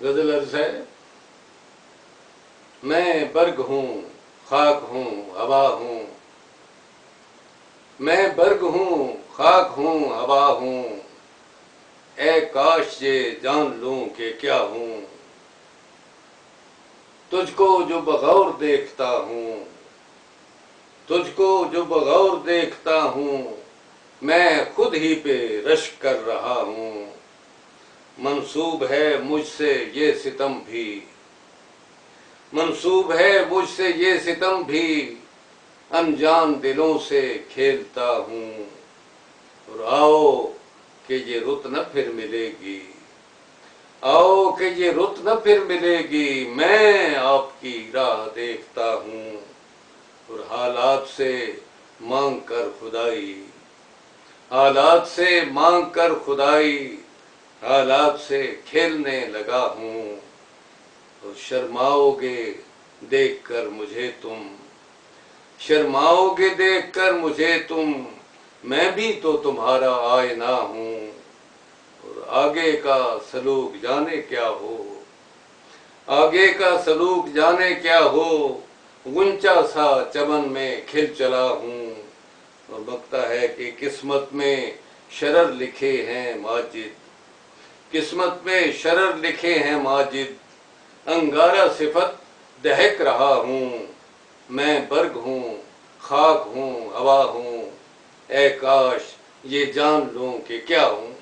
غزل عرض ہے، میں برگ ہوں، خاک ہوں، ہوا ہوں، میں برگ ہوں، خاک ہوں، ہوا ہوں، اے کاش یہ جان لوں کہ کیا ہوں، تجھ کو جو بغور دیکھتا ہوں، تجھ کو جو بغور دیکھتا ہوں، میں خود ہی پہ رشک کر رہا ہوں، منسوب ہے مجھ سے یہ ستم بھی، منسوب ہے مجھ سے یہ ستم بھی، انجان دلوں سے کھیلتا ہوں، اور آؤ کہ یہ رت نہ پھر ملے گی، آؤ کہ یہ رت نہ پھر ملے گی، میں آپ کی راہ دیکھتا ہوں، اور حالات سے مانگ کر خدائی، حالات سے مانگ کر خدائی، حالات سے کھیلنے لگا ہوں، اور شرماؤ گے دیکھ کر مجھے تم، شرماؤ گے دیکھ کر مجھے تم، میں بھی تو تمہارا آئینہ ہوں، اور آگے کا سلوک جانے کیا ہو، آگے کا سلوک جانے کیا ہو، غنچہ سا چمن میں کھل چلا ہوں، اور بکتا ہے کہ قسمت میں شرر لکھے ہیں ماجد، قسمت میں شرر لکھے ہیں ماجد، انگارہ صفت دہک رہا ہوں، میں برگ ہوں، خاک ہوں، ہوا ہوں، اے کاش یہ جان لوں کہ کیا ہوں۔